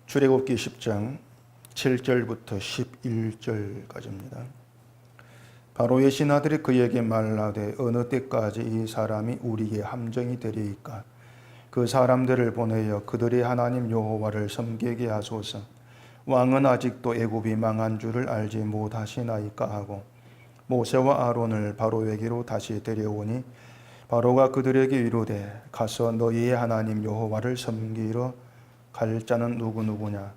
출애굽기 10장 7절부터 11절까지입니다. 바로의 신하들이 그에게 말하되 어느 때까지 이 사람이 우리의 함정이 되리이까? 그 사람들을 보내어 그들의 하나님 여호와를 섬기게 하소서. 왕은 아직도 애굽이 망한 줄을 알지 못하시나이까 하고 모세와 아론을 바로에게로 다시 데려오니 바로가 그들에게 이르되 가서 너희의 하나님 여호와를 섬기러 갈 자는 누구냐?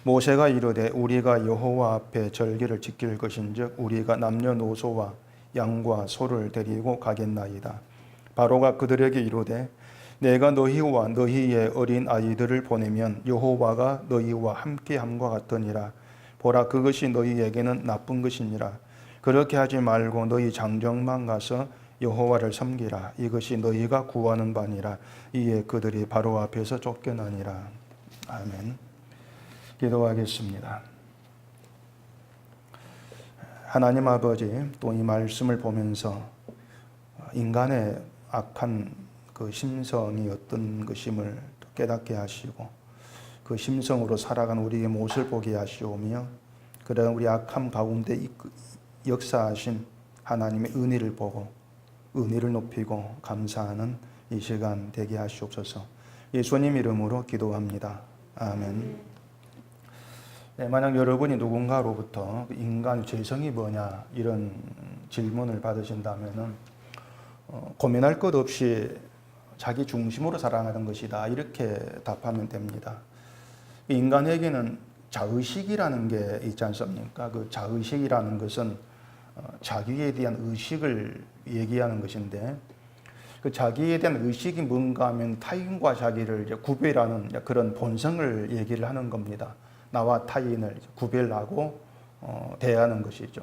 모세가 이르되 우리가 여호와 앞에 절기를 지킬 것인즉 우리가 남녀노소와 양과 소를 데리고 가겠나이다. 바로가 그들에게 이르되 내가 너희와 너희의 어린 아이들을 보내면 여호와가 너희와 함께함과 같으니라. 보라, 그것이 너희에게는 나쁜 것이니라. 그렇게 하지 말고 너희 장정만 가서 여호와를 섬기라. 이것이 너희가 구하는 바니라. 이에 그들이 바로 앞에서 쫓겨나니라. 아멘. 기도하겠습니다. 하나님 아버지, 또 이 말씀을 보면서 인간의 악한 그 심성이 어떤 것임을 깨닫게 하시고 그 심성으로 살아가는 우리의 모습을 보게 하시오며 그런 우리 악함 가운데 역사하신 하나님의 은혜를 보고 은혜를 높이고 감사하는 이 시간 되게 하시옵소서. 예수님 이름으로 기도합니다. 아멘. 네, 만약 여러분이 누군가로부터 인간의 죄성이 뭐냐 이런 질문을 받으신다면 고민할 것 없이 자기 중심으로 살아가는 것이다 이렇게 답하면 됩니다. 인간에게는 자의식이라는 게 있지 않습니까? 그 자의식이라는 것은 자기에 대한 의식을 얘기하는 것인데 그 자기에 대한 의식이 뭔가 하면 타인과 자기를 이제 구별하는 그런 본성을 얘기를 하는 겁니다. 나와 타인을 구별하고 대하는 것이죠.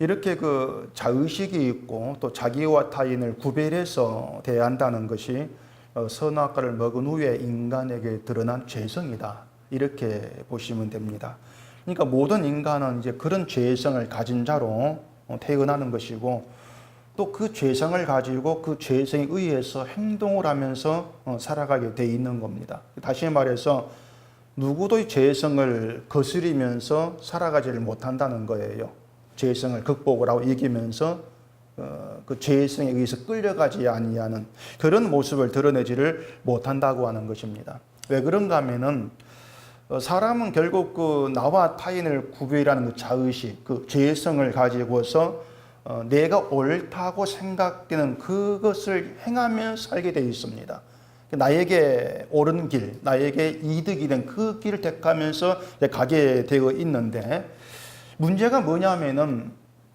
이렇게 그 자의식이 있고 또 자기와 타인을 구별해서 대한다는 것이 선악과를 먹은 후에 인간에게 드러난 죄성이다 이렇게 보시면 됩니다. 그러니까 모든 인간은 이제 그런 죄성을 가진 자로 태어나는 것이고 또 그 죄성을 가지고 그 죄성에 의해서 행동을 하면서 살아가게 돼 있는 겁니다. 다시 말해서 누구도 이 죄성을 거스리면서 살아가지를 못한다는 거예요. 죄성을 극복을 하고 이기면서 그 죄성에 의해서 끌려가지 아니하는 그런 모습을 드러내지를 못한다고 하는 것입니다. 왜 그런가 하면은 사람은 결국 그 나와 타인을 구별하는 그 자의식, 그 죄성을 가지고서 내가 옳다고 생각되는 그것을 행하며 살게 되어 있습니다. 나에게 옳은 길, 나에게 이득이 된 그 길을 택하면서 가게 되어 있는데 문제가 뭐냐면은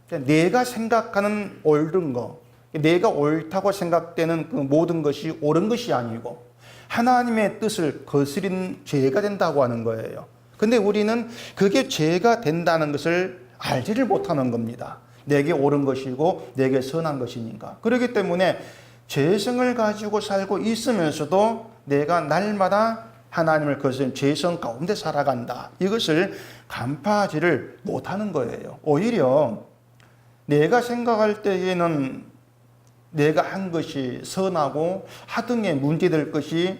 내가 생각하는 옳은 거, 내가 옳다고 생각되는 그 모든 것이 옳은 것이 아니고 하나님의 뜻을 거스린 죄가 된다고 하는 거예요. 근데 우리는 그게 죄가 된다는 것을 알지를 못하는 겁니다. 내게 옳은 것이고 내게 선한 것이니까. 그렇기 때문에 죄성을 가지고 살고 있으면서도 내가 날마다 하나님을 거스린 죄성 가운데 살아간다. 이것을 간파하지를 못하는 거예요. 오히려 내가 생각할 때에는 내가 한 것이 선하고 하등에 문제될 것이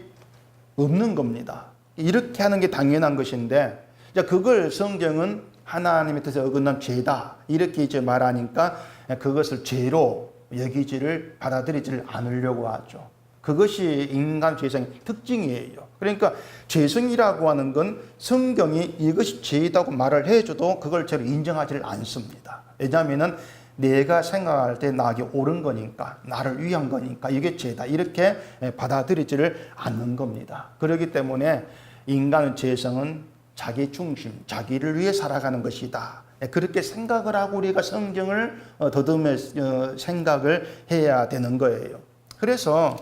없는 겁니다. 이렇게 하는 게 당연한 것인데 그걸 성경은 하나님의 뜻에 어긋난 죄다 이렇게 이제 말하니까 그것을 죄로 여기지를 받아들이지를 않으려고 하죠. 그것이 인간 죄성의 특징이에요. 그러니까 죄성이라고 하는 건 성경이 이것이 죄이다고 말을 해줘도 그걸 제로 인정하지를 않습니다. 왜냐하면 내가 생각할 때 나에게 옳은 거니까 나를 위한 거니까 이게 죄다 이렇게 받아들이지를 않는 겁니다. 그렇기 때문에 인간의 죄성은 자기 중심, 자기를 위해 살아가는 것이다. 그렇게 생각을 하고 우리가 성경을 더듬어 생각을 해야 되는 거예요. 그래서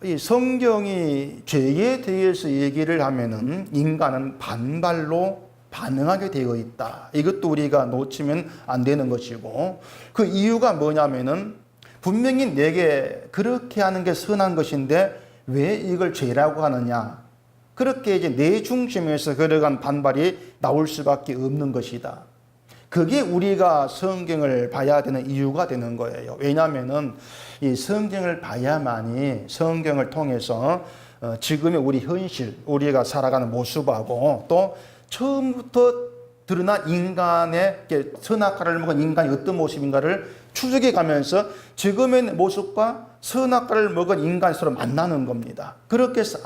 이 성경이 죄에 대해서 얘기를 하면은 인간은 반발로 반응하게 되어 있다. 이것도 우리가 놓치면 안 되는 것이고 그 이유가 뭐냐면은 분명히 내게 그렇게 하는 게 선한 것인데 왜 이걸 죄라고 하느냐. 그렇게 이제 내 중심에서 걸어간 반발이 나올 수밖에 없는 것이다. 그게 우리가 성경을 봐야 되는 이유가 되는 거예요. 왜냐하면은 이 성경을 봐야만이 성경을 통해서 지금의 우리 현실, 우리가 살아가는 모습하고 또 처음부터 드러난 인간의 선악과를 먹은 인간이 어떤 모습인가를 추적해 가면서 지금의 모습과 선악과를 먹은 인간이 서로 만나는 겁니다. 그렇게 해서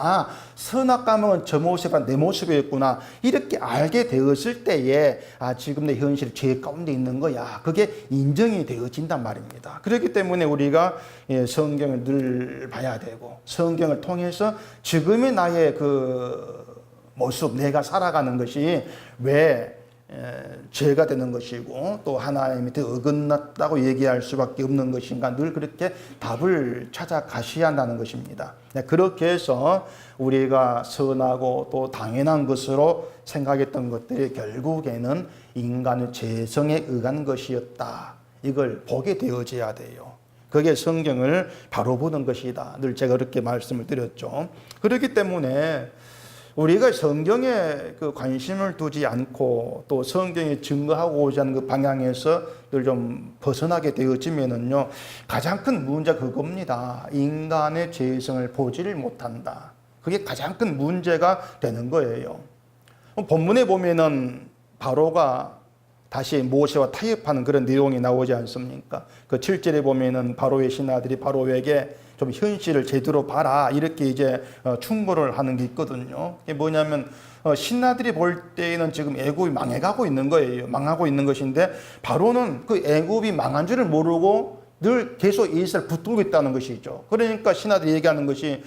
선악과 먹은 저 모습은 내 모습이었구나 이렇게 알게 되었을 때에 지금 내 현실이 죄 가운데 있는 거야. 그게 인정이 되어진단 말입니다. 그렇기 때문에 우리가 성경을 늘 봐야 되고 성경을 통해서 지금의 나의 그 모습, 내가 살아가는 것이 왜 죄가 되는 것이고 또 하나님한테 어긋났다고 얘기할 수밖에 없는 것인가 늘 그렇게 답을 찾아가셔야 한다는 것입니다. 그렇게 해서 우리가 선하고 또 당연한 것으로 생각했던 것들이 결국에는 인간의 죄성에 의한 것이었다. 이걸 보게 되어져야 돼요. 그게 성경을 바로 보는 것이다. 늘 제가 그렇게 말씀을 드렸죠. 그렇기 때문에 우리가 성경에 그 관심을 두지 않고 또 성경이 증거하고자 하는 그 방향에서 늘 좀 벗어나게 되어지면은요, 가장 큰 문제가 그겁니다. 인간의 죄성을 보지를 못한다. 그게 가장 큰 문제가 되는 거예요. 본문에 보면은 바로가 다시 모세와 타협하는 그런 내용이 나오지 않습니까? 그 7절에 보면은 바로의 신하들이 바로에게 좀 현실을 제대로 봐라 이렇게 이제 충고를 하는 게 있거든요. 이게 뭐냐면 신하들이 볼 때에는 지금 애굽이 망해가고 있는 거예요. 망하고 있는 것인데 바로는 그 애굽이 망한 줄을 모르고 늘 계속 이스라엘 붙들고 있다는 것이죠. 그러니까 신하들이 얘기하는 것이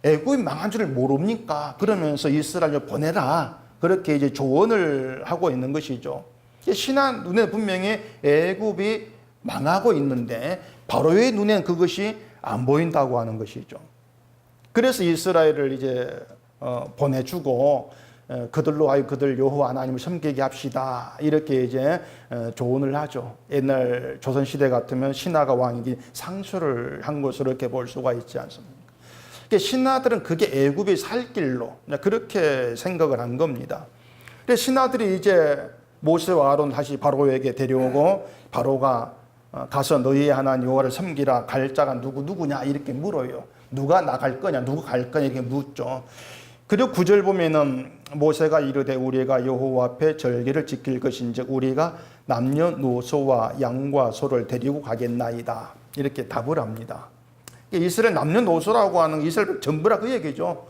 애굽이 망한 줄을 모릅니까? 그러면서 이스라엘을 보내라. 그렇게 이제 조언을 하고 있는 것이죠. 신하 눈에 분명히 애굽이 망하고 있는데 바로의 눈에는 그것이 안 보인다고 하는 것이죠. 그래서 이스라엘을 이제 보내주고 그들로 하여 그들 여호와 하나님을 섬기게 합시다. 이렇게 이제 조언을 하죠. 옛날 조선시대 같으면 신하가 왕이기 상수를 한 것으로 이렇게 볼 수가 있지 않습니까? 신하들은 그게 애굽의 살 길로 그렇게 생각을 한 겁니다. 그래서 신하들이 이제 모세와 아론 다시 바로에게 데려오고 바로가 가서 너희의 하나님 여호와를 섬기라. 갈 자가 누구냐 이렇게 물어요. 누가 나갈 거냐 누가 갈 거냐 이렇게 묻죠. 그리고 9절 보면은 모세가 이르되 우리가 여호와 앞에 절기를 지킬 것인즉 우리가 남녀노소와 양과 소를 데리고 가겠나이다. 이렇게 답을 합니다. 이스라엘 남녀노소라고 하는 이스라엘 전부라 그 얘기죠.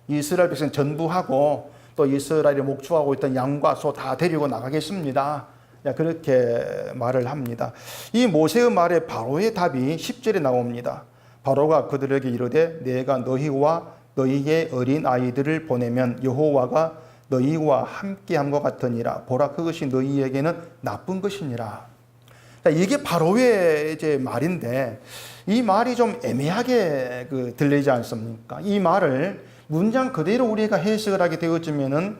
이스라엘 백성 전부하고 또 이스라엘이 목축하고 있던 양과 소 다 데리고 나가겠습니다. 그렇게 말을 합니다. 이 모세의 말에 바로의 답이 10절에 나옵니다. 바로가 그들에게 이르되 내가 너희와 너희의 어린 아이들을 보내면 여호와가 너희와 함께함과 같으니라. 보라 그것이 너희에게는 나쁜 것이니라. 이게 바로의 이제 말인데 이 말이 좀 애매하게 들리지 않습니까? 이 말을 문장 그대로 우리가 해석을 하게 되어지면은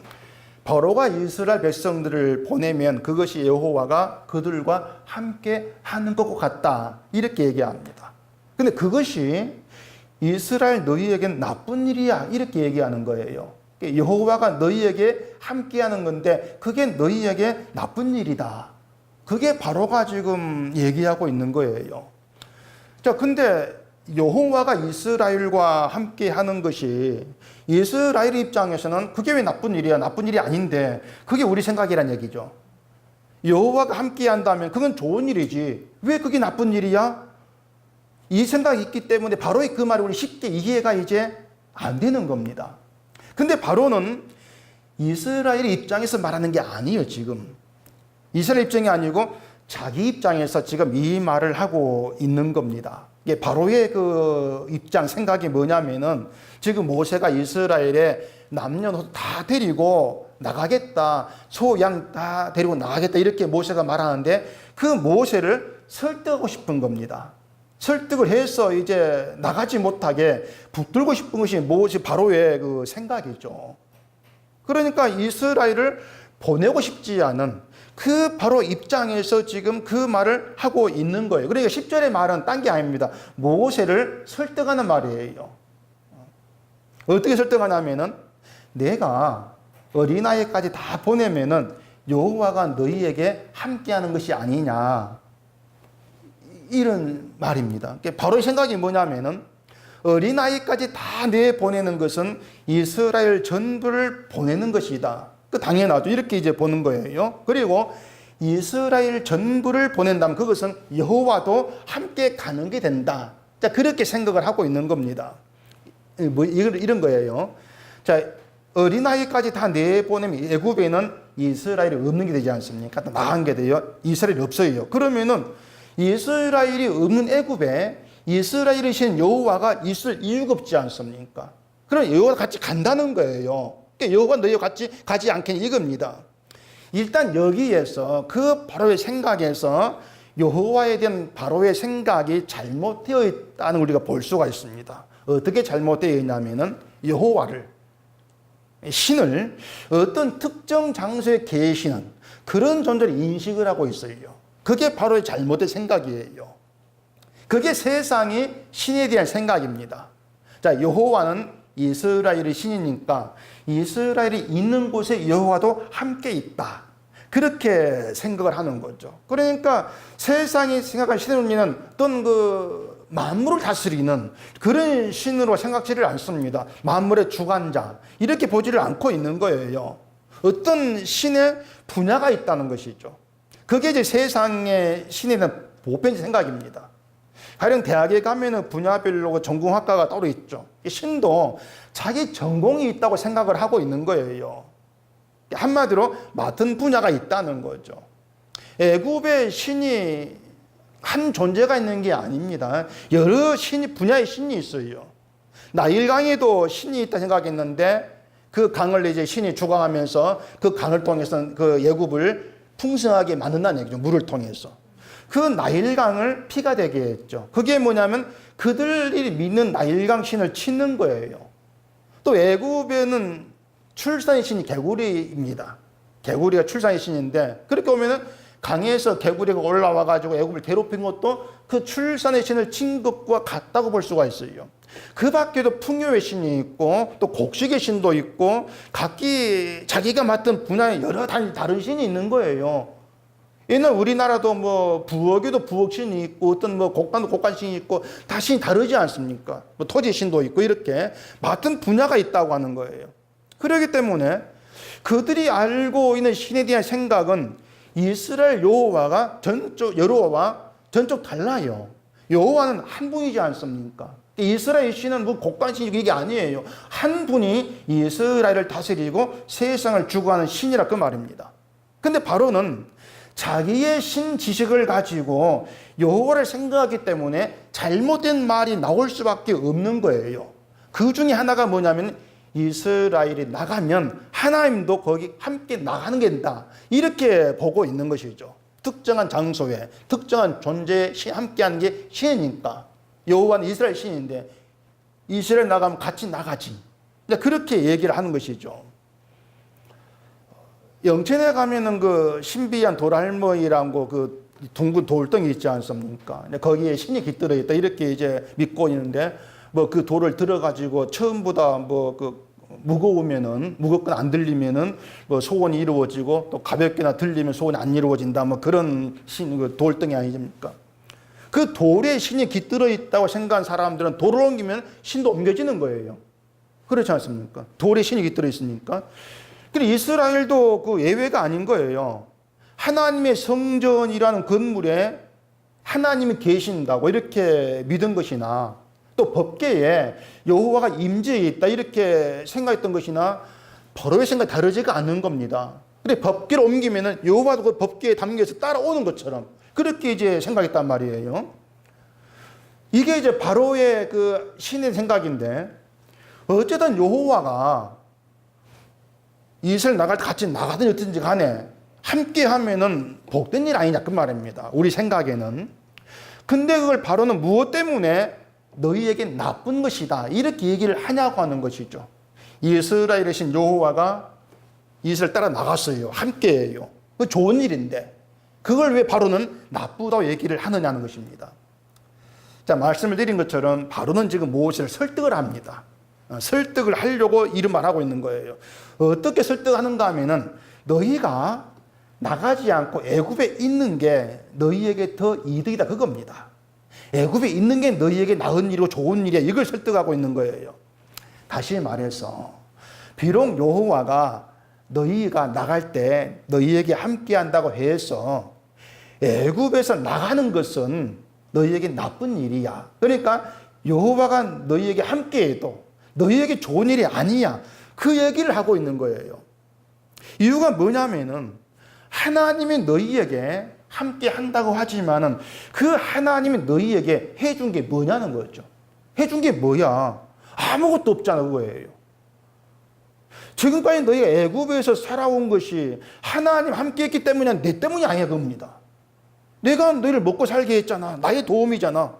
바로가 이스라엘 백성들을 보내면 그것이 여호와가 그들과 함께 하는 것 같다. 이렇게 얘기합니다. 근데 그것이 이스라엘 너희에겐 나쁜 일이야. 이렇게 얘기하는 거예요. 여호와가 너희에게 함께 하는 건데 그게 너희에게 나쁜 일이다. 그게 바로가 지금 얘기하고 있는 거예요. 자, 근데 여호와가 이스라엘과 함께 하는 것이 이스라엘 입장에서는 그게 왜 나쁜 일이야? 나쁜 일이 아닌데 그게 우리 생각이란 얘기죠. 여호와가 함께 한다면 그건 좋은 일이지 왜 그게 나쁜 일이야? 이 생각이 있기 때문에 바로의 그 말을 우리 쉽게 이해가 이제 안 되는 겁니다. 근데 바로는 이스라엘 입장에서 말하는 게 아니에요. 지금 이스라엘 입장이 아니고 자기 입장에서 지금 이 말을 하고 있는 겁니다. 이게 바로의 그 입장 생각이 뭐냐면은 지금 모세가 이스라엘에 남녀노소 다 데리고 나가겠다. 소, 양 다 데리고 나가겠다. 이렇게 모세가 말하는데 그 모세를 설득하고 싶은 겁니다. 설득을 해서 이제 나가지 못하게 붙들고 싶은 것이 모세 바로의 그 생각이죠. 그러니까 이스라엘을 보내고 싶지 않은 그 바로 입장에서 지금 그 말을 하고 있는 거예요. 그러니까 10절의 말은 딴 게 아닙니다. 모세를 설득하는 말이에요. 어떻게 설득하냐면은 내가 어린아이까지 다 보내면은 여호와가 너희에게 함께하는 것이 아니냐 이런 말입니다. 바로 생각이 뭐냐면은 어린아이까지 다 내보내는 것은 이스라엘 전부를 보내는 것이다. 그 당연하죠. 이렇게 이제 보는 거예요. 그리고 이스라엘 전부를 보낸다면 그것은 여호와도 함께 가는 게 된다. 자, 그렇게 생각을 하고 있는 겁니다. 이런 거예요. 자, 어린아이까지 다 내보내면 애굽에는 이스라엘이 없는 게 되지 않습니까? 나간 게 돼요. 이스라엘이 없어요. 그러면은 이스라엘이 없는 애굽에 이스라엘이신 여호와가 있을 이유가 없지 않습니까? 그럼 여호와가 같이 간다는 거예요. 그러니까 여호와 너희와 같이 가지 않겠니 이겁니다. 일단 여기에서 그 바로의 생각에서 여호와에 대한 바로의 생각이 잘못되어 있다는 우리가 볼 수가 있습니다. 어떻게 잘못되어 있냐면은 여호와를 신을 어떤 특정 장소에 계시는 그런 존재를 인식을 하고 있어요. 그게 바로 잘못된 생각이에요. 그게 세상이 신에 대한 생각입니다. 자, 여호와는 이스라엘의 신이니까 이스라엘이 있는 곳에 여호와도 함께 있다. 그렇게 생각을 하는 거죠. 그러니까 세상이 생각한 신은 어떤 그 만물을 다스리는 그런 신으로 생각지를 않습니다. 만물의 주관자 이렇게 보지를 않고 있는 거예요. 어떤 신의 분야가 있다는 것이죠. 그게 이제 세상의 신에 대한 보편적 생각입니다. 가령 대학에 가면은 분야별로 전공학과가 따로 있죠. 신도 자기 전공이 있다고 생각을 하고 있는 거예요. 한마디로 맡은 분야가 있다는 거죠. 애굽의 신이 한 존재가 있는 게 아닙니다. 여러 분야의 신이 있어요. 나일강에도 신이 있다 생각했는데 그 강을 이제 신이 주관하면서 그 강을 통해서 그 애굽을 풍성하게 만든다는 얘기죠. 물을 통해서. 그 나일강을 피가 되게 했죠. 그게 뭐냐면 그들이 믿는 나일강 신을 치는 거예요. 또 애굽에는 출산의 신이 개구리입니다. 개구리가 출산의 신인데 그렇게 보면은 강에서 개구리가 올라와 가지고 애굽을 괴롭힌 것도 그 출산의 신을 친 것과 같다고 볼 수가 있어요. 그 밖에도 풍요의 신이 있고 또 곡식의 신도 있고 각기 자기가 맡은 분야에 여러 다른 신이 있는 거예요. 옛날 우리나라도 뭐 부엌에도 부엌신이 있고 어떤 뭐 곡간도 곡간신이 있고 다 신이 다르지 않습니까? 뭐 토지신도 있고 이렇게 맡은 분야가 있다고 하는 거예요. 그렇기 때문에 그들이 알고 있는 신에 대한 생각은 이스라엘 여호와가 여호와와 전적 달라요. 여호와는 한 분이지 않습니까? 이스라엘 신은 뭐 곡간신이고 이게 아니에요. 한 분이 이스라엘을 다스리고 세상을 주관하는 신이라 그 말입니다. 근데 바로는 자기의 신 지식을 가지고 여호와를 생각하기 때문에 잘못된 말이 나올 수밖에 없는 거예요. 그 중에 하나가 뭐냐면 이스라엘이 나가면 하나님도 거기 함께 나가는 게 된다. 이렇게 보고 있는 것이죠. 특정한 장소에 특정한 존재에 함께하는 게 신이니까. 여호와는 이스라엘 신인데 이스라엘 나가면 같이 나가지. 그렇게 얘기를 하는 것이죠. 영천에 가면은 그 신비한 돌할머니라고 그 둥근 돌덩이 있지 않습니까? 거기에 신이 깃들어 있다 이렇게 이제 믿고 있는데 뭐 그 돌을 들어가지고 처음보다 뭐 그 무겁거나 안 들리면은 뭐 소원이 이루어지고 또 가볍게나 들리면 소원이 안 이루어진다 뭐 그런 그 돌덩이 아니십니까? 그 돌에 신이 깃들어 있다고 생각한 사람들은 돌을 옮기면 신도 옮겨지는 거예요. 그렇지 않습니까? 돌에 신이 깃들어 있으니까. 근데 이스라엘도 그 예외가 아닌 거예요. 하나님의 성전이라는 건물에 하나님이 계신다고 이렇게 믿은 것이나 또 법궤에 여호와가 임재해 있다 이렇게 생각했던 것이나 바로의 생각이 다르지가 않는 겁니다. 근데 법궤를 옮기면은 여호와도 그 법궤에 담겨서 따라오는 것처럼 그렇게 이제 생각했단 말이에요. 이게 이제 바로의 그 신의 생각인데 어쨌든 여호와가 이스라엘 나갈 때 같이 나가든지 어든지 간에 함께 하면은 복된 일 아니냐 그 말입니다. 우리 생각에는. 근데 그걸 바로는 무엇 때문에 너희에게 나쁜 것이다 이렇게 얘기를 하냐고 하는 것이죠. 이스라엘의 신 여호와가 이스라엘 따라 나갔어요. 함께해요. 그 좋은 일인데 그걸 왜 바로는 나쁘다고 얘기를 하느냐는 것입니다. 자, 말씀을 드린 것처럼 바로는 지금 모세를 설득을 합니다. 설득을 하려고 이런 말 하고 있는 거예요. 어떻게 설득하는가 하면은 너희가 나가지 않고 애굽에 있는 게 너희에게 더 이득이다 그겁니다. 애굽에 있는 게 너희에게 나은 일이고 좋은 일이야. 이걸 설득하고 있는 거예요. 다시 말해서 비록 여호와가 너희가 나갈 때 너희에게 함께 한다고 해서 애굽에서 나가는 것은 너희에게 나쁜 일이야. 그러니까 여호와가 너희에게 함께해도 너희에게 좋은 일이 아니야. 그 얘기를 하고 있는 거예요. 이유가 뭐냐면은 하나님이 너희에게 함께 한다고 하지만은 그 하나님이 너희에게 해준 게 뭐냐는 거죠. 해준 게 뭐야? 아무것도 없잖아 그거예요. 지금까지 너희가 애굽에서 살아온 것이 하나님 함께 했기 때문이 내 때문이 아니야 그겁니다. 내가 너희를 먹고 살게 했잖아. 나의 도움이잖아.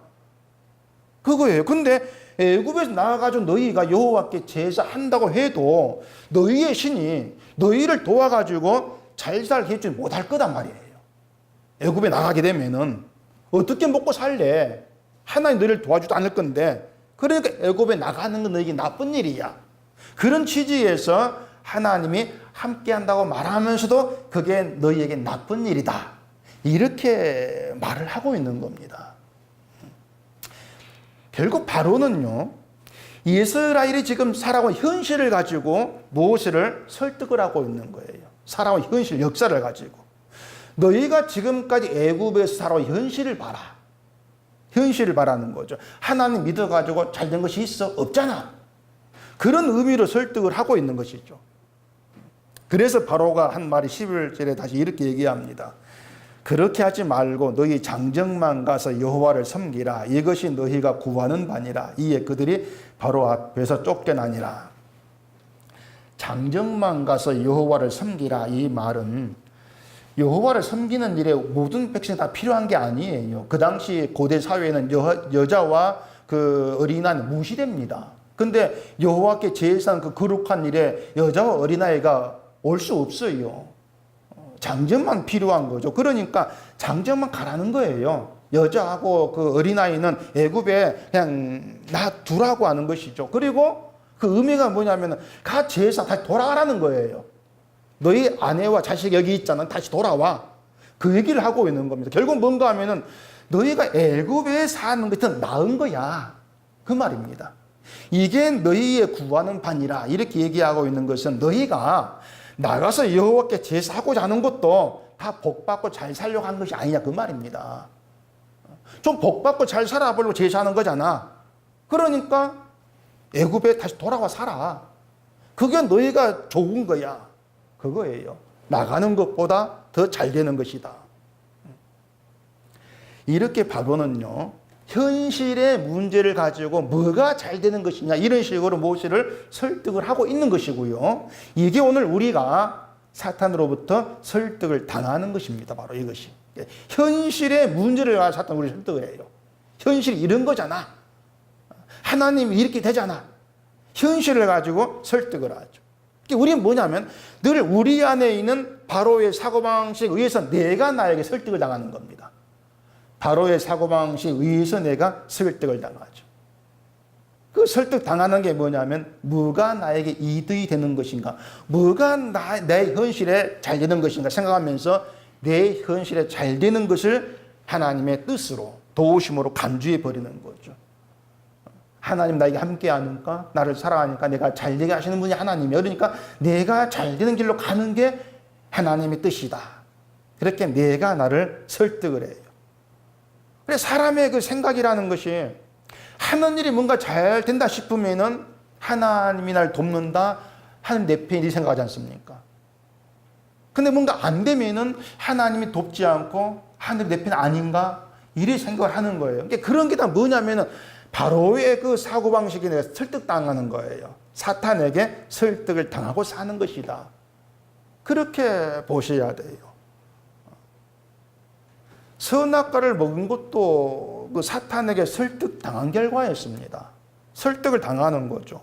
그거예요. 근데 애굽에서 나와가지고 너희가 여호와께 제사한다고 해도 너희의 신이 너희를 도와가지고 잘 살게 해주지 못할 거단 말이에요. 애굽에 나가게 되면은 어떻게 먹고 살래? 하나님 너희를 도와주지도 않을 건데 그러니까 애굽에 나가는 건 너희에게 나쁜 일이야. 그런 취지에서 하나님이 함께 한다고 말하면서도 그게 너희에게 나쁜 일이다. 이렇게 말을 하고 있는 겁니다. 결국 바로는요, 이스라엘이 지금 살아온 현실을 가지고 모세를 설득을 하고 있는 거예요. 살아온 현실, 역사를 가지고. 너희가 지금까지 애굽에서 살아온 현실을 봐라. 현실을 바라는 거죠. 하나님 믿어가지고 잘된 것이 있어? 없잖아. 그런 의미로 설득을 하고 있는 것이죠. 그래서 바로가 한 말이 11절에 다시 이렇게 얘기합니다. 그렇게 하지 말고 너희 장정만 가서 여호와를 섬기라. 이것이 너희가 구하는 바니라. 이에 그들이 바로 앞에서 쫓겨나니라. 장정만 가서 여호와를 섬기라. 이 말은 여호와를 섬기는 일에 모든 백성이 다 필요한 게 아니에요. 그 당시 고대 사회에는 여자와 그 어린아이는 무시됩니다. 근데 여호와께 제사한 그 거룩한 일에 여자와 어린아이가 올 수 없어요. 장정만 필요한 거죠. 그러니까 장정만 가라는 거예요. 여자하고 그 어린아이는 애굽에 그냥 놔두라고 하는 것이죠. 그리고 그 의미가 뭐냐면 가 제사 다시 돌아가라는 거예요. 너희 아내와 자식 여기 있잖아. 다시 돌아와. 그 얘기를 하고 있는 겁니다. 결국 뭔가 하면은 너희가 애굽에 사는 것이 더 나은 거야. 그 말입니다. 이게 너희의 구하는 바니라. 이렇게 얘기하고 있는 것은 너희가 나가서 여호와께 제사하고자 하는 것도 다 복받고 잘 살려고 하는 것이 아니냐 그 말입니다. 좀 복받고 잘 살아보려고 제사하는 거잖아. 그러니까 애굽에 다시 돌아와 살아. 그게 너희가 좋은 거야. 그거예요. 나가는 것보다 더 잘 되는 것이다. 이렇게 바로는요. 현실의 문제를 가지고 뭐가 잘 되는 것이냐 이런 식으로 모세를 설득을 하고 있는 것이고요. 이게 오늘 우리가 사탄으로부터 설득을 당하는 것입니다. 바로 이것이. 현실의 문제를 가지고 사탄 우리 설득을 해요. 현실이 이런 거잖아. 하나님이 이렇게 되잖아. 현실을 가지고 설득을 하죠. 우리는 뭐냐면 늘 우리 안에 있는 바로의 사고방식에 의해서 내가 나에게 설득을 당하는 겁니다. 바로의 사고방식에 의해서 내가 설득을 당하죠. 그 설득 당하는 게 뭐냐면 뭐가 나에게 이득이 되는 것인가, 뭐가 내 현실에 잘 되는 것인가 생각하면서 내 현실에 잘 되는 것을 하나님의 뜻으로 도우심으로 간주해 버리는 거죠. 하나님 나에게 함께 하니까, 나를 사랑하니까 내가 잘 되게 하시는 분이 하나님이에요. 그러니까 내가 잘 되는 길로 가는 게 하나님의 뜻이다. 그렇게 내가 나를 설득을 해요. 그래서 사람의 그 생각이라는 것이 하는 일이 뭔가 잘 된다 싶으면은 하나님이 날 돕는다, 하나님 내 편이 생각하지 않습니까? 근데 뭔가 안 되면은 하나님이 돕지 않고 하나님 내 편 아닌가? 이래 생각을 하는 거예요. 그러니까 그런 게 다 뭐냐면은 바로의 그 사고방식에 내가 설득당하는 거예요. 사탄에게 설득을 당하고 사는 것이다. 그렇게 보셔야 돼요. 선악과를 먹은 것도 그 사탄에게 설득당한 결과였습니다. 설득을 당하는 거죠.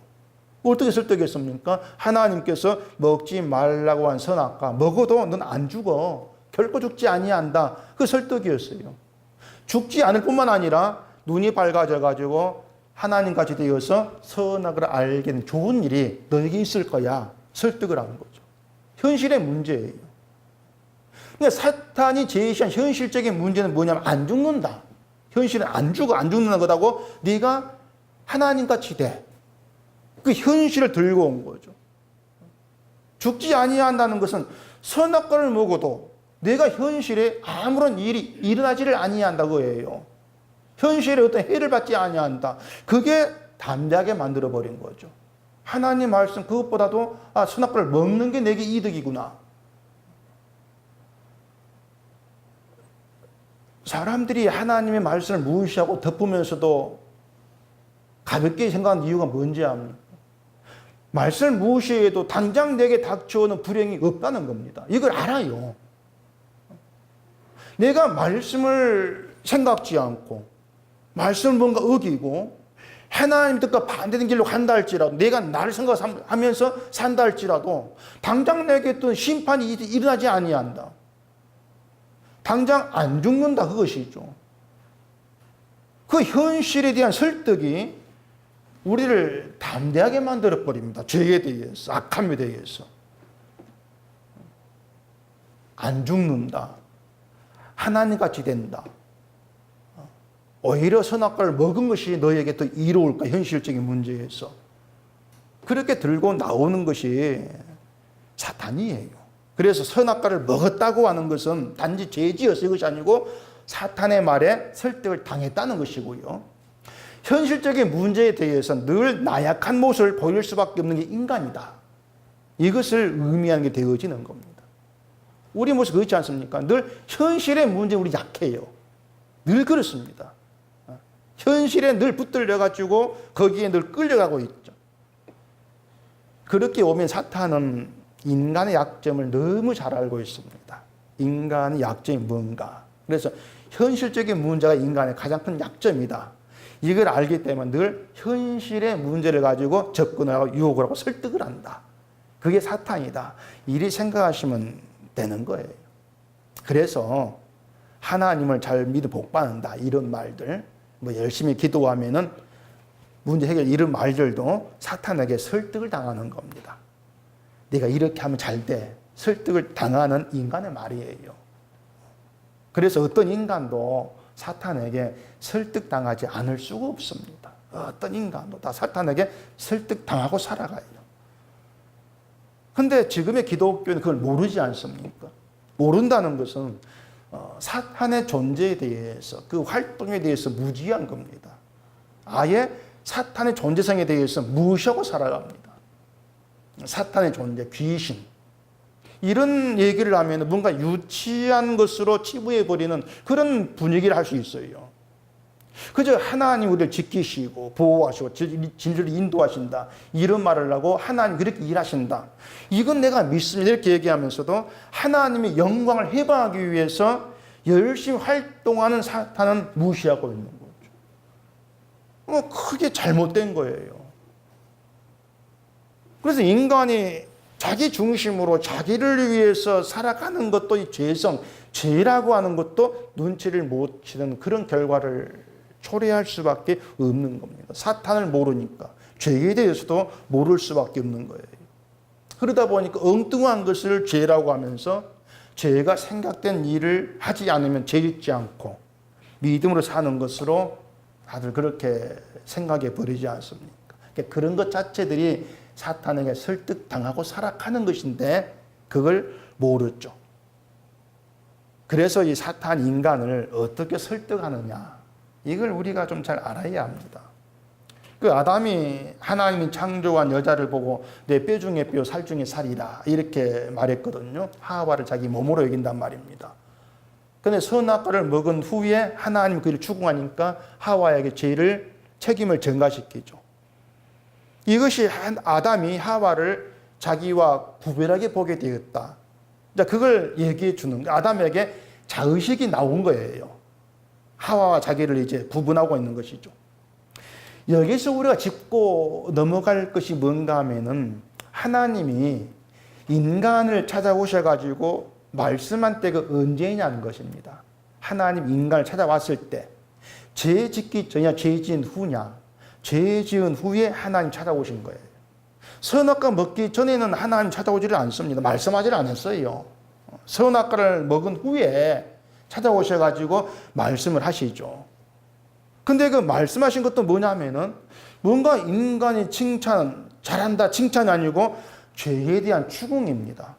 어떻게 설득했습니까? 하나님께서 먹지 말라고 한 선악과 먹어도 넌 안 죽어. 결코 죽지 아니한다. 그 설득이었어요. 죽지 않을 뿐만 아니라 눈이 밝아져 가지고 하나님같이 되어서 선악을 알게 된 좋은 일이 너에게 있을 거야. 설득을 한 거죠. 현실의 문제예요. 그러니까 사탄이 제시한 현실적인 문제는 뭐냐면 안 죽는다. 현실은 안 죽어, 안 죽는 거다고 네가 하나님같이 돼. 그 현실을 들고 온 거죠. 죽지 아니한다는 것은 선악과를 먹어도 내가 현실에 아무런 일이 일어나지를 아니한다 그예요. 현실에 어떤 해를 받지 아니한다. 그게 담대하게 만들어 버린 거죠. 하나님 말씀 그것보다도 선악과를 먹는 게 내게 이득이구나. 사람들이 하나님의 말씀을 무시하고 덮으면서도 가볍게 생각하는 이유가 뭔지 압니까? 말씀을 무시해도 당장 내게 닥쳐오는 불행이 없다는 겁니다. 이걸 알아요. 내가 말씀을 생각지 않고 말씀을 뭔가 어기고 하나님 뜻과 반대된 길로 간다 할지라도 내가 나를 생각하면서 산다 할지라도 당장 내게 어떤 심판이 일어나지 아니한다. 당장 안 죽는다 그것이죠. 그 현실에 대한 설득이 우리를 담대하게 만들어버립니다. 죄에 대해서, 악함에 대해서. 안 죽는다. 하나님같이 된다. 오히려 선악과를 먹은 것이 너에게 더 이로울까, 현실적인 문제에서. 그렇게 들고 나오는 것이 사탄이에요. 그래서 선악과를 먹었다고 하는 것은 단지 죄지어서 이것이 아니고 사탄의 말에 설득을 당했다는 것이고요. 현실적인 문제에 대해서 늘 나약한 모습을 보일 수밖에 없는 게 인간이다. 이것을 의미하는 게 되어지는 겁니다. 우리 모습 그렇지 않습니까? 늘 현실의 문제 우리 약해요. 늘 그렇습니다. 현실에 늘 붙들려가지고 거기에 늘 끌려가고 있죠. 그렇게 오면 사탄은 인간의 약점을 너무 잘 알고 있습니다. 인간의 약점이 뭔가. 그래서 현실적인 문제가 인간의 가장 큰 약점이다. 이걸 알기 때문에 늘 현실의 문제를 가지고 접근을 하고 유혹을 하고 설득을 한다. 그게 사탄이다. 이리 생각하시면 되는 거예요. 그래서 하나님을 잘 믿어 복받는다. 이런 말들, 열심히 기도하면은 문제 해결 이런 말들도 사탄에게 설득을 당하는 겁니다. 네가 이렇게 하면 잘 돼. 설득을 당하는 인간의 말이에요. 그래서 어떤 인간도 사탄에게 설득당하지 않을 수가 없습니다. 어떤 인간도 다 사탄에게 설득당하고 살아가요. 그런데 지금의 기독교는 그걸 모르지 않습니까? 모른다는 것은 사탄의 존재에 대해서, 그 활동에 대해서 무지한 겁니다. 아예 사탄의 존재성에 대해서 무시하고 살아갑니다. 사탄의 존재, 귀신. 이런 얘기를 하면 뭔가 유치한 것으로 치부해버리는 그런 분위기를 할 수 있어요. 그저 하나님 우리를 지키시고 보호하시고 진리를 인도하신다. 이런 말을 하고 하나님 그렇게 일하신다. 이건 내가 믿습니다. 이렇게 얘기하면서도 하나님의 영광을 해방하기 위해서 열심히 활동하는 사탄은 무시하고 있는 거죠. 크게 잘못된 거예요. 그래서 인간이 자기 중심으로 자기를 위해서 살아가는 것도 이 죄성, 죄라고 하는 것도 눈치를 못 채는 그런 결과를 초래할 수밖에 없는 겁니다. 사탄을 모르니까 죄에 대해서도 모를 수밖에 없는 거예요. 그러다 보니까 엉뚱한 것을 죄라고 하면서 죄가 생각된 일을 하지 않으면 죄 짓지 않고 믿음으로 사는 것으로 다들 그렇게 생각해 버리지 않습니까? 그런 것 자체들이 사탄에게 설득당하고 살아가는 것인데 그걸 모르죠. 그래서 이 사탄 인간을 어떻게 설득하느냐, 이걸 우리가 좀 잘 알아야 합니다. 그 아담이 하나님이 창조한 여자를 보고 내 뼈 중에 뼈, 살 중에 살이다 이렇게 말했거든요. 하와를 자기 몸으로 여긴단 말입니다. 그런데 선악과를 먹은 후에 하나님 그를 추궁하니까 하와에게 책임을 전가시키죠. 이것이 아담이 하와를 자기와 구별하게 보게 되었다. 그걸 얘기해 주는 거예요. 아담에게 자의식이 나온 거예요. 하와와 자기를 이제 구분하고 있는 것이죠. 여기서 우리가 짚고 넘어갈 것이 뭔가 하면은 하나님이 인간을 찾아오셔가지고 말씀한 때가 언제냐는 것입니다. 하나님 인간을 찾아왔을 때 죄 짓기 전이냐 죄 지은 후냐, 죄 지은 후에 하나님 찾아오신 거예요. 선악과 먹기 전에는 하나님 찾아오지를 않습니다. 말씀하지를 않았어요. 선악과를 먹은 후에 찾아오셔가지고 말씀을 하시죠. 근데 그 말씀하신 것도 뭐냐면은 뭔가 인간이 잘한다, 칭찬이 아니고 죄에 대한 추궁입니다.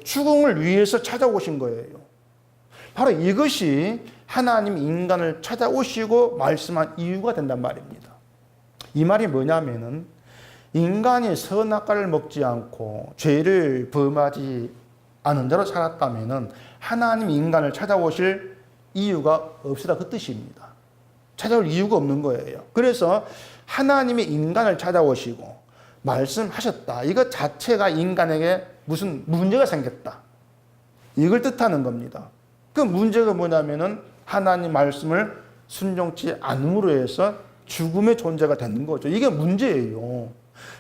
추궁을 위해서 찾아오신 거예요. 바로 이것이 하나님 인간을 찾아오시고 말씀한 이유가 된단 말입니다. 이 말이 뭐냐면은 인간이 선악과를 먹지 않고 죄를 범하지 않은 대로 살았다면은 하나님 인간을 찾아오실 이유가 없으다, 그 뜻입니다. 찾아올 이유가 없는 거예요. 그래서 하나님이 인간을 찾아오시고 말씀하셨다. 이것 자체가 인간에게 무슨 문제가 생겼다. 이걸 뜻하는 겁니다. 그 문제가 뭐냐면은 하나님 말씀을 순종치 않음으로 해서 죽음의 존재가 되는 거죠. 이게 문제예요.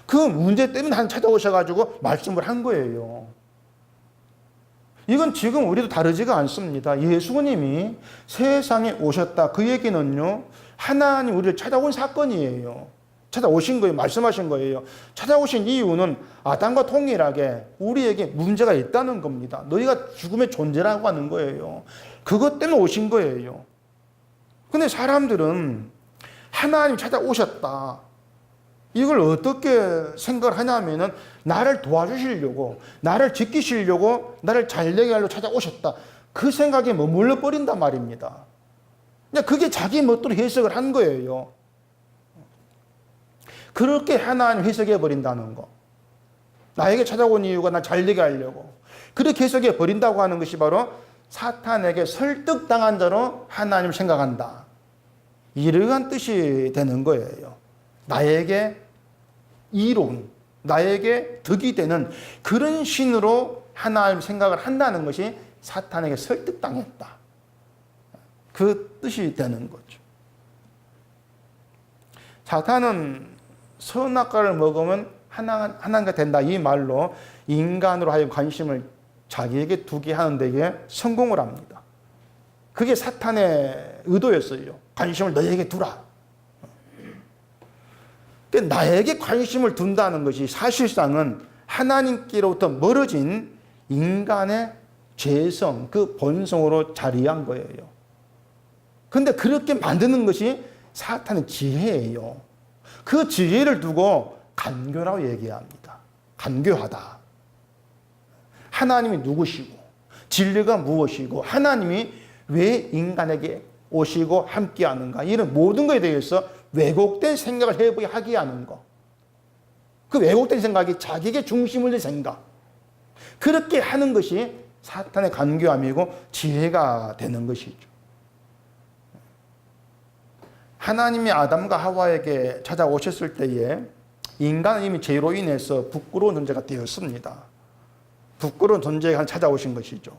그 문제 때문에 하나님 찾아오셔가지고 말씀을 한 거예요. 이건 지금 우리도 다르지가 않습니다. 예수님이 세상에 오셨다. 그 얘기는요, 하나님 우리를 찾아온 사건이에요. 찾아오신 거예요. 말씀하신 거예요. 찾아오신 이유는 아담과 동일하게 우리에게 문제가 있다는 겁니다. 너희가 죽음의 존재라고 하는 거예요. 그것 때문에 오신 거예요. 근데 사람들은 하나님 찾아오셨다. 이걸 어떻게 생각을 하냐면은 나를 도와주시려고, 나를 지키시려고, 나를 잘되게 하려고 찾아오셨다. 그 생각에 머물러 버린단 말입니다. 그게 자기 멋대로 해석을 한 거예요. 그렇게 하나님 해석해 버린다는 거. 나에게 찾아온 이유가 나 잘되게 하려고. 그렇게 해석해 버린다고 하는 것이 바로 사탄에게 설득당한 자로 하나님을 생각한다. 이러한 뜻이 되는 거예요. 나에게 이로운, 나에게 득이 되는 그런 신으로 하나님 생각을 한다는 것이 사탄에게 설득당했다. 그 뜻이 되는 거죠. 사탄은 선악과를 먹으면 하나님과 된다, 이 말로 인간으로 하여금 관심을 자기에게 두게 하는 데에 성공을 합니다. 그게 사탄의 의도였어요. 관심을 너에게 두라. 나에게 관심을 둔다는 것이 사실상은 하나님께로부터 멀어진 인간의 죄성, 그 본성으로 자리한 거예요. 근데 그렇게 만드는 것이 사탄의 지혜예요. 그 지혜를 두고 간교라고 얘기합니다. 간교하다. 하나님이 누구시고, 진리가 무엇이고, 하나님이 왜 인간에게 오시고 함께 하는가, 이런 모든 것에 대해서 왜곡된 생각을 해보게 하게 하는 것. 그 왜곡된 생각이 자기에게 중심을 둔 생각. 그렇게 하는 것이 사탄의 간교함이고 지혜가 되는 것이죠. 하나님이 아담과 하와에게 찾아오셨을 때에 인간은 이미 죄로 인해서 부끄러운 존재가 되었습니다. 부끄러운 존재가 찾아오신 것이죠.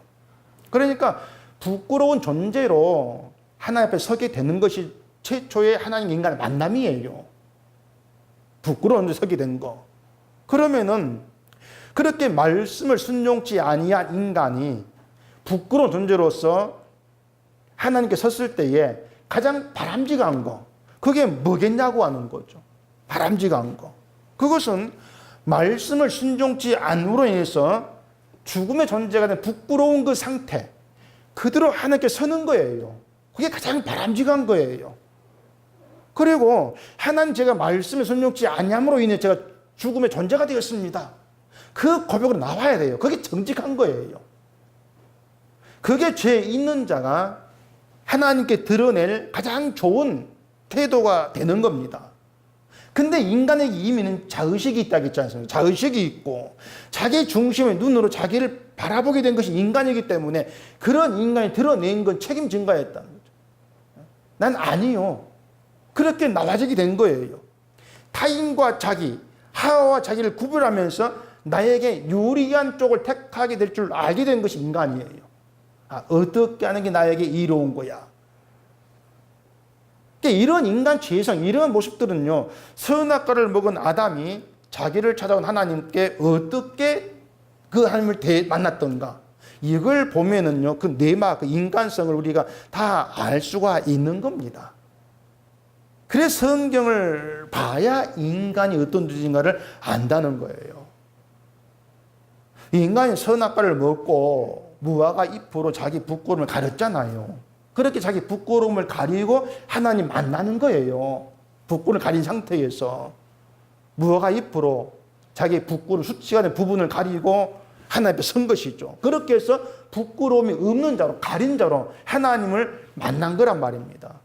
그러니까 부끄러운 존재로 하나님 앞에 서게 되는 것이 최초의 하나님 인간의 만남이에요. 부끄러운 존재 서게 된 거. 그러면은 그렇게 말씀을 순종치 아니한 인간이 부끄러운 존재로서 하나님께 섰을 때에 가장 바람직한 거, 그게 뭐겠냐고 하는 거죠. 바람직한 거. 그것은 말씀을 순종치 않음으로 인해서 죽음의 존재가 된 부끄러운 그 상태, 그대로 하나님께 서는 거예요. 그게 가장 바람직한 거예요. 그리고 하나님, 제가 말씀을 순종치 아니함으로 인해 제가 죽음의 존재가 되었습니다. 그 고백으로 나와야 돼요. 그게 정직한 거예요. 그게 죄 있는 자가 하나님께 드러낼 가장 좋은 태도가 되는 겁니다. 근데 인간의 이미는 자의식이 있다고 했지 않습니까? 자의식이 있고 자기 중심의 눈으로 자기를 바라보게 된 것이 인간이기 때문에 그런 인간이 드러낸 건 책임 증가했다는 거죠. 난 아니요. 그렇게 나와지게 된 거예요. 타인과 자기, 하와와 자기를 구별하면서 나에게 유리한 쪽을 택하게 될 줄 알게 된 것이 인간이에요. 어떻게 하는 게 나에게 이로운 거야. 이런 인간 죄성, 이런 모습들은요, 선악과를 먹은 아담이 자기를 찾아온 하나님께 어떻게 그 하나님을 만났던가, 이걸 보면은요, 그 내막, 그 인간성을 우리가 다 알 수가 있는 겁니다. 그래서 성경을 봐야 인간이 어떤 존재인가를 안다는 거예요. 인간이 선악과를 먹고 무화과 잎으로 자기 부끄러움을 가렸잖아요. 그렇게 자기 부끄러움을 가리고 하나님 만나는 거예요. 부끄러움을 가린 상태에서 무화과 잎으로 자기 부끄러움, 수치가 된 부분을 가리고 하나님 앞에 선 것이죠. 그렇게 해서 부끄러움이 없는 자로, 가린 자로 하나님을 만난 거란 말입니다.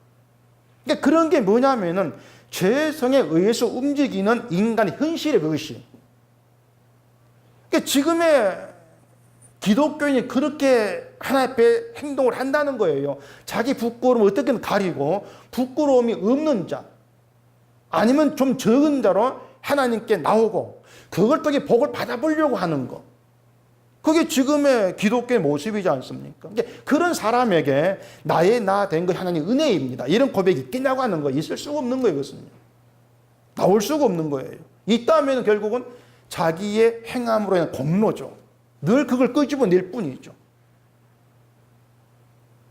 그러니까 그런 게 뭐냐면은 죄성에 의해서 움직이는 인간의 현실의 그것이. 그러니까 지금의 기독교인이 그렇게 하나님 앞에 행동을 한다는 거예요. 자기 부끄러움을 어떻게든 가리고 부끄러움이 없는 자, 아니면 좀 적은 자로 하나님께 나오고 그걸 통해 복을 받아보려고 하는 거. 그게 지금의 기독교의 모습이지 않습니까? 그런 사람에게 나의 나 된 거 하나님 은혜입니다. 이런 고백이 있겠냐고 하는 거. 있을 수가 없는 거예요. 그것은요. 나올 수가 없는 거예요. 있다면 결국은 자기의 행함으로 인한 공로죠. 늘 그걸 끄집어낼 뿐이죠.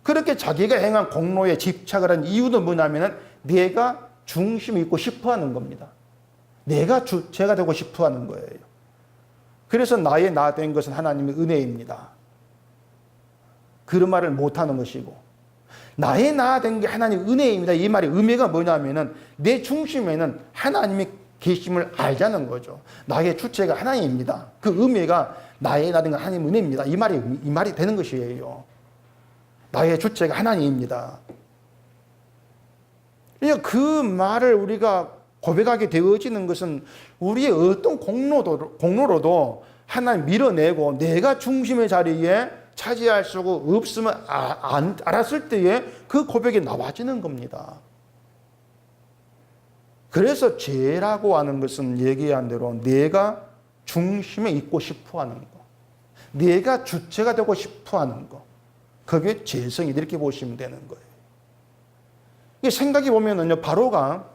그렇게 자기가 행한 공로에 집착을 한 이유는 뭐냐면 내가 중심이 있고 싶어 하는 겁니다. 내가 주체가 되고 싶어 하는 거예요. 그래서 나의 나 된 것은 하나님의 은혜입니다. 그런 말을 못하는 것이고, 나의 나 된 게 하나님의 은혜입니다. 이 말의 의미가 뭐냐면은 내 중심에는 하나님이 계심을 알자는 거죠. 나의 주체가 하나님입니다. 그 의미가 나의 나 된 건 하나님의 은혜입니다. 이 말이 되는 것이에요. 나의 주체가 하나님입니다. 그러니까 그 말을 우리가 고백하게 되어지는 것은 우리의 어떤 공로로도 하나님 밀어내고 내가 중심의 자리에 차지할 수가 없으면 알았을 때에 그 고백이 나와지는 겁니다. 그래서 죄라고 하는 것은 얘기한 대로 내가 중심에 있고 싶어 하는 거, 내가 주체가 되고 싶어 하는 거, 그게 죄성이 이렇게 보시면 되는 거예요. 생각해 보면은요, 바로가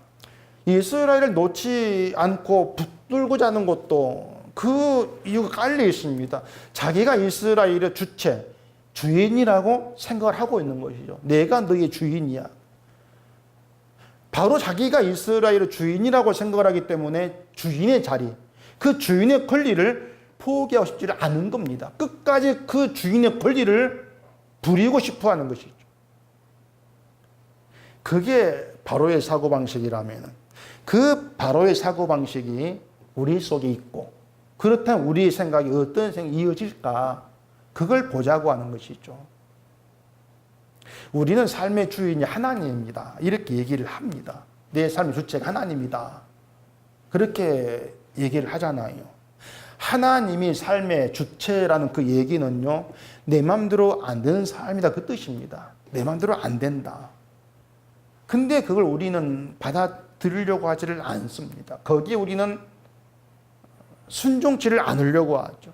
이스라엘을 놓지 않고 붙들고자 하는 것도 그 이유가 깔려 있습니다. 자기가 이스라엘의 주체, 주인이라고 생각을 하고 있는 것이죠. 내가 너의 주인이야. 바로 자기가 이스라엘의 주인이라고 생각을 하기 때문에 주인의 자리, 그 주인의 권리를 포기하고 싶지를 않은 겁니다. 끝까지 그 주인의 권리를 부리고 싶어 하는 것이죠. 그게 바로의 사고방식이라면 그 바로의 사고방식이 우리 속에 있고, 그렇다면 우리의 생각이 어떤 생각이 이어질까, 그걸 보자고 하는 것이죠. 우리는 삶의 주인이 하나님입니다. 이렇게 얘기를 합니다. 내 삶의 주체가 하나님이다. 그렇게 얘기를 하잖아요. 하나님이 삶의 주체라는 그 얘기는요, 내 마음대로 안 되는 삶이다, 그 뜻입니다. 내 마음대로 안 된다. 근데 그걸 우리는 받아들이려고 하지를 않습니다. 거기에 우리는 순종치를 않으려고 하죠.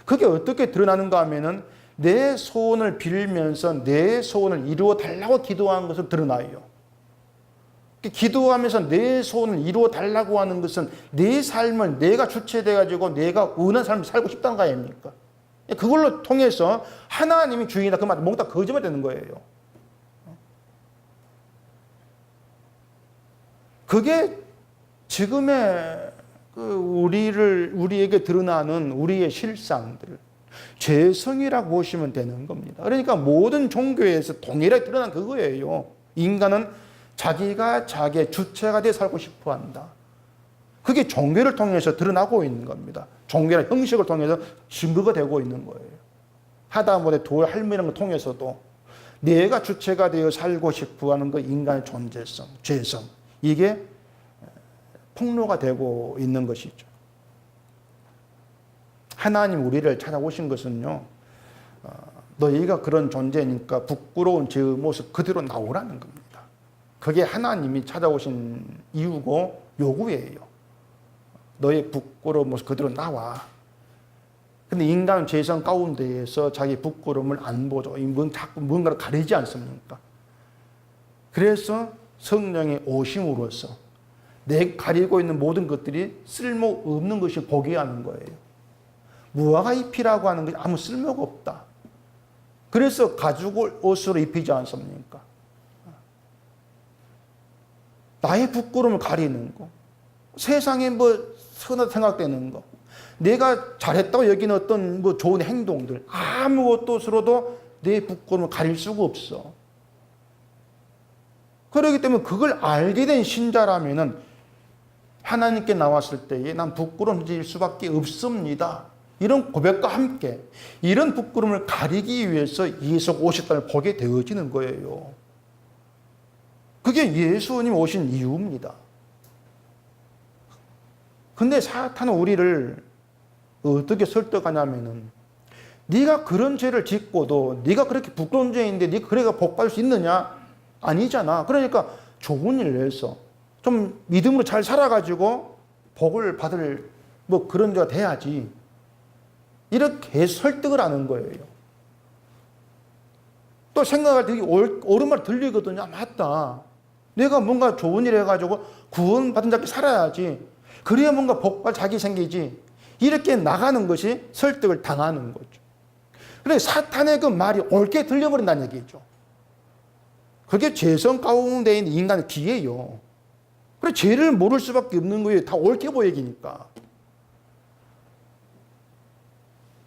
그게 어떻게 드러나는가 하면은 내 소원을 빌면서 내 소원을 이루어 달라고 기도하는 것은 드러나요. 기도하면서 내 소원을 이루어 달라고 하는 것은 내 삶을 내가 주체돼 가지고 내가 원하는 삶을 살고 싶다는 거 아닙니까? 그걸로 통해서 하나님이 주인이다, 그 말 몽땅 거짓말 되는 거예요. 그게 지금의 우리에게 드러나는 우리의 실상들, 죄성이라고 보시면 되는 겁니다. 그러니까 모든 종교에서 동일하게 드러난 그거예요. 인간은 자기가 자기의 주체가 되어 살고 싶어 한다. 그게 종교를 통해서 드러나고 있는 겁니다. 종교의 형식을 통해서 증거가 되고 있는 거예요. 하다못해 돌 할미라는 걸 통해서도 내가 주체가 되어 살고 싶어 하는 그 인간의 존재성, 죄성, 이게 폭로가 되고 있는 것이죠. 하나님 우리를 찾아오신 것은요, 너희가 그런 존재니까 부끄러운 제 모습 그대로 나오라는 겁니다. 그게 하나님이 찾아오신 이유고 요구예요. 너의 부끄러운 모습 그대로 나와. 근데 인간은 죄성 가운데에서 자기 부끄러움을 안 보죠. 자꾸 뭔가를 가리지 않습니까? 그래서 성령의 오심으로써 내 가리고 있는 모든 것들이 쓸모없는 것이 보게 하는 거예요. 무화과 잎이라고 하는 것이 아무 쓸모가 없다. 그래서 가죽 옷으로 입히지 않습니까? 나의 부끄러움을 가리는 거, 세상에 선하다 생각되는 거, 내가 잘했다고 여기는 어떤 좋은 행동들, 아무것도 서로도 내 부끄러움을 가릴 수가 없어. 그렇기 때문에 그걸 알게 된 신자라면은 하나님께 나왔을 때에 난 부끄러움질 수밖에 없습니다. 이런 고백과 함께 이런 부끄러움을 가리기 위해서 예수가 오셨다를 보게 되어지는 거예요. 그게 예수님 오신 이유입니다. 근데 사탄은 우리를 어떻게 설득하냐면은 네가 그런 죄를 짓고도 네가 그렇게 부끄러운 죄인데 네가 그래가 복 받을 수 있느냐? 아니잖아. 그러니까 좋은 일을 해서 좀 믿음으로 잘 살아가지고 복을 받을 뭐 그런 자가 돼야지. 이렇게 설득을 하는 거예요. 또 생각할 때 옳은 말 들리거든요. 아, 맞다. 내가 뭔가 좋은 일 해가지고 구원받은 자께 살아야지. 그래야 뭔가 복받을 자기 생기지. 이렇게 나가는 것이 설득을 당하는 거죠. 그래서 사탄의 그 말이 옳게 들려버린다는 얘기죠. 그게 죄성 가운데 있는 인간의 기회예요. 그래 죄를 모를 수밖에 없는 거예요. 다 옳게 보이기니까.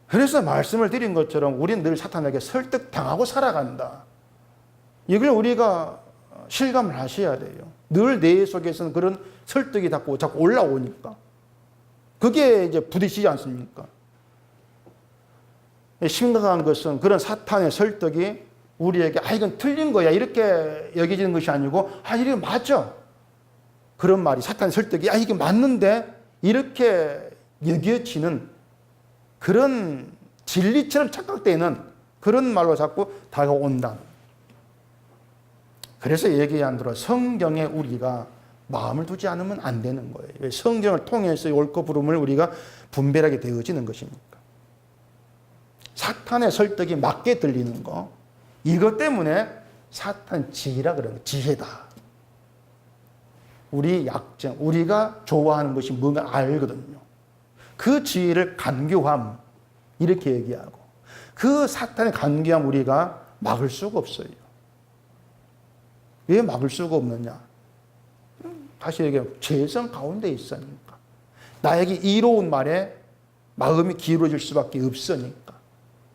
그래서 말씀을 드린 것처럼 우리는 늘 사탄에게 설득당하고 살아간다. 이걸 우리가 실감을 하셔야 돼요. 늘 내 속에서는 그런 설득이 자꾸 올라오니까. 그게 이제 부딪히지 않습니까? 심각한 것은 그런 사탄의 설득이 우리에게 이건 틀린 거야 이렇게 여겨지는 것이 아니고 이게 맞아. 그런 말이 사탄의 설득이 이게 맞는데 이렇게 여겨지는 그런 진리처럼 착각되는 그런 말로 자꾸 다가온다. 그래서 얘기한 대로 성경에 우리가 마음을 두지 않으면 안 되는 거예요. 성경을 통해서 옳고 그름을 우리가 분별하게 되어지는 것이니까. 사탄의 설득이 맞게 들리는 거, 이것 때문에 사탄 지혜라 그러는 거예요. 지혜다. 우리 약점, 우리가 좋아하는 것이 뭔가 알거든요. 그 지혜를 간교함 이렇게 얘기하고 그 사탄의 간교함 우리가 막을 수가 없어요. 왜 막을 수가 없느냐? 다시 얘기하면 죄성 가운데 있으니까. 나에게 이로운 말에 마음이 기울어질 수밖에 없으니까.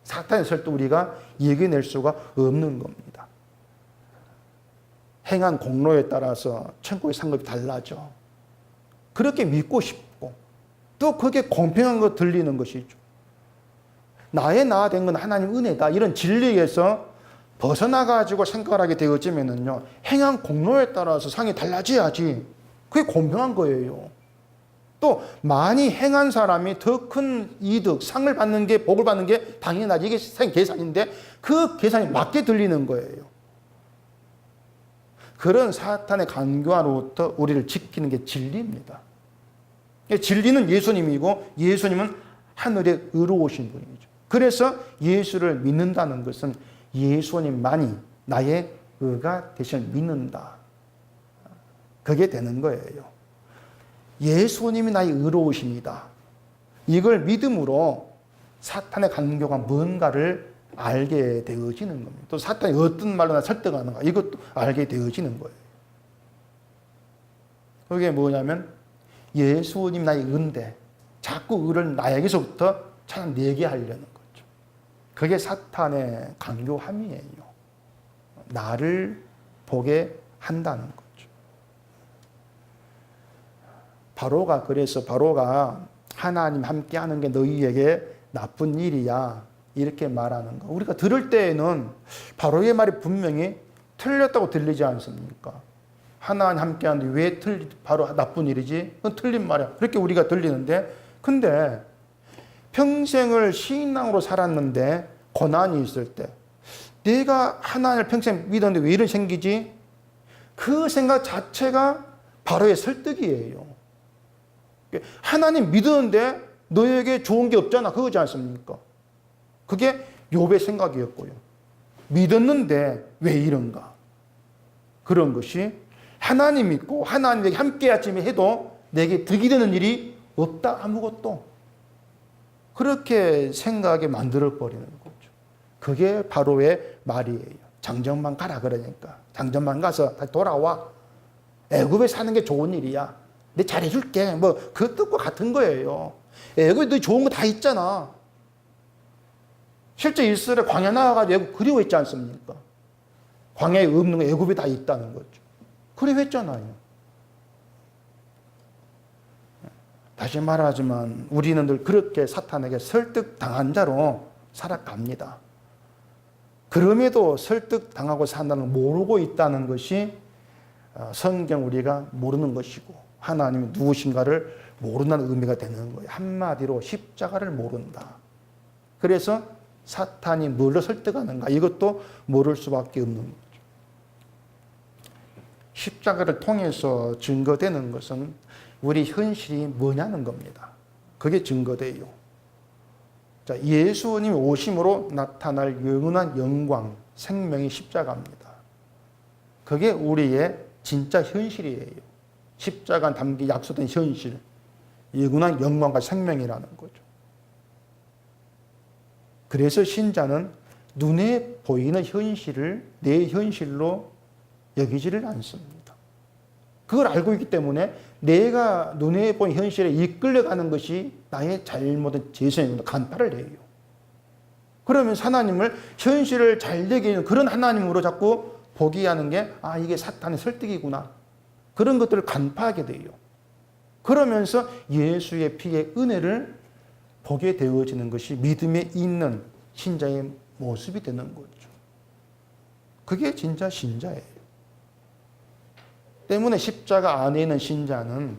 사탄의 설득 우리가 얘기해낼 수가 없는 겁니다. 행한 공로에 따라서 천국의 상급이 달라져. 그렇게 믿고 싶고 또 그게 공평한 거 들리는 것이죠. 나의 나 된 건 하나님 은혜다. 이런 진리에서 벗어나가지고 생각을 하게 되어지면은요, 행한 공로에 따라서 상이 달라져야지. 그게 공평한 거예요. 또 많이 행한 사람이 더 큰 이득, 상을 받는 게, 복을 받는 게 당연하지. 이게 세상 계산인데 그 계산이 맞게 들리는 거예요. 그런 사탄의 간교로부터 우리를 지키는 게 진리입니다. 진리는 예수님이고 예수님은 하늘에 의로우신 분이죠. 그래서 예수를 믿는다는 것은 예수님만이 나의 의가 되심을 믿는다. 그게 되는 거예요. 예수님이 나의 의로우십니다. 이걸 믿음으로 사탄의 간교가 뭔가를 알게 되어지는 겁니다. 또 사탄이 어떤 말로 나 설득하는가 이것도 알게 되어지는 거예요. 그게 뭐냐면 예수님 나의 의인데 자꾸 의를 나에게서부터 찾아내게 하려는 거죠. 그게 사탄의 간교함이에요. 나를 보게 한다는 거죠. 바로가 하나님 함께 하는 게 너희에게 나쁜 일이야. 이렇게 말하는 거. 우리가 들을 때에는 바로의 말이 분명히 틀렸다고 들리지 않습니까? 하나님 함께 하는데 왜 바로 나쁜 일이지? 그건 틀린 말이야. 그렇게 우리가 들리는데, 근데 평생을 신앙으로 살았는데 고난이 있을 때 내가 하나님을 평생 믿었는데 왜 이런 생기지? 그 생각 자체가 바로의 설득이에요. 하나님 믿었는데 너에게 좋은 게 없잖아. 그거지 않습니까? 그게 욥의 생각이었고요. 믿었는데 왜 이런가? 그런 것이 하나님 믿고 하나님에게 함께 아침에 해도 내게 득이 되는 일이 없다. 아무것도. 그렇게 생각하게 만들어버리는 거죠. 그게 바로의 말이에요. 장정만 가라 그러니까. 장정만 가서 다시 돌아와. 애굽에 사는 게 좋은 일이야. 내 잘해줄게. 뭐 그 뜻과 같은 거예요. 애굽에 너 좋은 거 다 있잖아. 실제 이스라엘 광야 나와가지고 그리워했지 않습니까? 광야에 없는 거 애굽에 다 있다는 거죠. 그리워했잖아요. 다시 말하지만 우리는 늘 그렇게 사탄에게 설득당한 자로 살아갑니다. 그럼에도 설득당하고 산다는 걸 모르고 있다는 것이 성경 우리가 모르는 것이고 하나님이 누구신가를 모른다는 의미가 되는 거예요. 한마디로 십자가를 모른다. 그래서 사탄이 뭘로 설득하는가 이것도 모를 수밖에 없는 거죠. 십자가를 통해서 증거되는 것은 우리 현실이 뭐냐는 겁니다. 그게 증거돼요. 자, 예수님이 오심으로 나타날 영원한 영광, 생명이 십자가입니다. 그게 우리의 진짜 현실이에요. 십자가 담기 약속된 현실, 영원한 영광과 생명이라는 거죠. 그래서 신자는 눈에 보이는 현실을 내 현실로 여기지를 않습니다. 그걸 알고 있기 때문에 내가 눈에 보이는 현실에 이끌려가는 것이 나의 잘못된 죄성입니다. 간파를 해요. 그러면 하나님을 현실을 잘 여기는 그런 하나님으로 자꾸 보게 하는 게 이게 사탄의 설득이구나. 그런 것들을 간파하게 돼요. 그러면서 예수의 피의 은혜를 보게 되어지는 것이 믿음에 있는 신자의 모습이 되는 거죠. 그게 진짜 신자예요. 때문에 십자가 안에 있는 신자는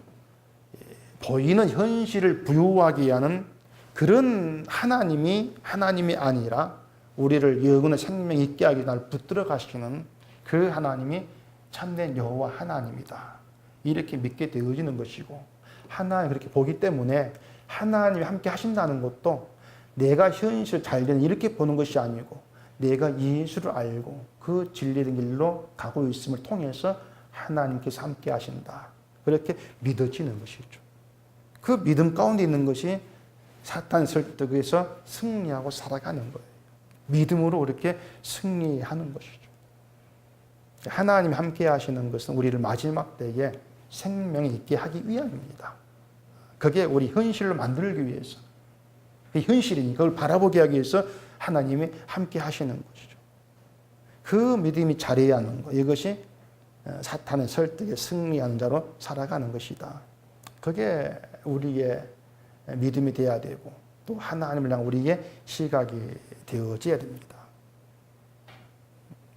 보이는 현실을 부유하게 하는 그런 하나님이 아니라 우리를 영원의 생명 있게 하기 날 붙들어 가시는 그 하나님이 참된 여호와 하나님이다. 이렇게 믿게 되어지는 것이고 하나님 그렇게 보기 때문에 하나님이 함께 하신다는 것도 내가 현실 잘 되는 이렇게 보는 것이 아니고 내가 예수를 알고 그 진리의 길로 가고 있음을 통해서 하나님께서 함께 하신다. 그렇게 믿어지는 것이죠. 그 믿음 가운데 있는 것이 사탄 설득에서 승리하고 살아가는 거예요. 믿음으로 이렇게 승리하는 것이죠. 하나님 함께 하시는 것은 우리를 마지막 때에 생명이 있게 하기 위함입니다. 그게 우리 현실로 만들기 위해서. 그 현실이니까 그걸 바라보게 하기 위해서 하나님이 함께 하시는 것이죠. 그 믿음이 잘해야 하는 것. 이것이 사탄의 설득에 승리하는 자로 살아가는 것이다. 그게 우리의 믿음이 되어야 되고 또 하나님을 향한 우리의 시각이 되어져야 됩니다.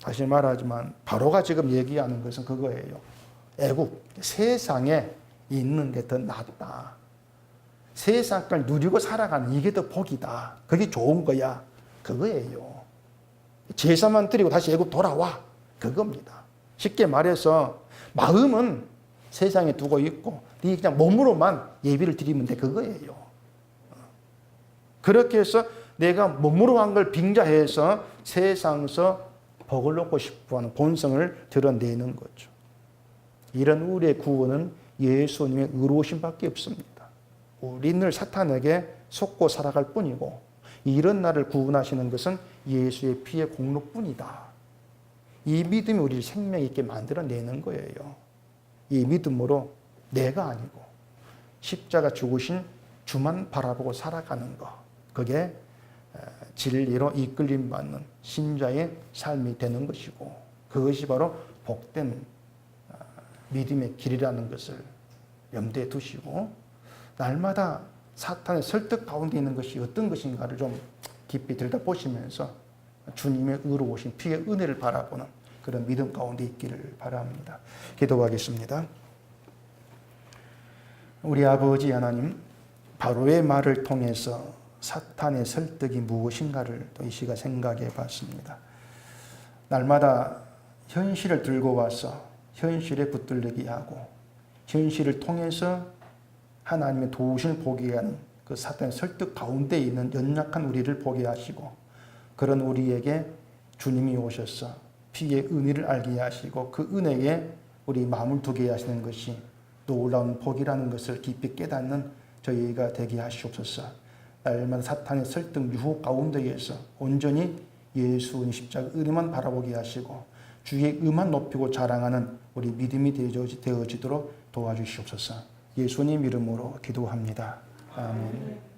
다시 말하지만 바로가 지금 얘기하는 것은 그거예요. 애국, 세상에 있는 게 더 낫다. 세상을 누리고 살아가는 이게 더 복이다. 그게 좋은 거야. 그거예요. 제사만 드리고 다시 애국 돌아와. 그겁니다. 쉽게 말해서 마음은 세상에 두고 있고 네 그냥 몸으로만 예비를 드리면 돼. 그거예요. 그렇게 해서 내가 몸으로 한 걸 빙자해서 세상에서 복을 얻고 싶어하는 본성을 드러내는 거죠. 이런 우리의 구원은 예수님의 의로우심밖에 없습니다. 우리는 늘 사탄에게 속고 살아갈 뿐이고 이런 나를 구원하시는 것은 예수의 피의 공로뿐이다. 이 믿음이 우리를 생명 있게 만들어내는 거예요. 이 믿음으로 내가 아니고 십자가 죽으신 주만 바라보고 살아가는 것. 그게 진리로 이끌림 받는 신자의 삶이 되는 것이고 그것이 바로 복된 믿음의 길이라는 것을 염두에 두시고 날마다 사탄의 설득 가운데 있는 것이 어떤 것인가를 좀 깊이 들여다보시면서 주님의 의로우신 피의 은혜를 바라보는 그런 믿음 가운데 있기를 바랍니다. 기도하겠습니다. 우리 아버지 하나님, 바로의 말을 통해서 사탄의 설득이 무엇인가를 또 이 시간 생각해 봤습니다. 날마다 현실을 들고 와서 현실에 붙들리게 하고 현실을 통해서 하나님의 도우심을 보게 하는 그 사탄의 설득 가운데 있는 연약한 우리를 보게 하시고 그런 우리에게 주님이 오셔서 피의 은혜를 알게 하시고 그 은혜에 우리 마음을 두게 하시는 것이 놀라운 복이라는 것을 깊이 깨닫는 저희가 되게 하시옵소서. 날마다 사탄의 설득 유혹 가운데에서 온전히 예수님 십자가 은혜만 바라보게 하시고 주의 의만 높이고 자랑하는 우리 믿음이 되어지도록 도와주시옵소서. 예수님 이름으로 기도합니다. 아멘.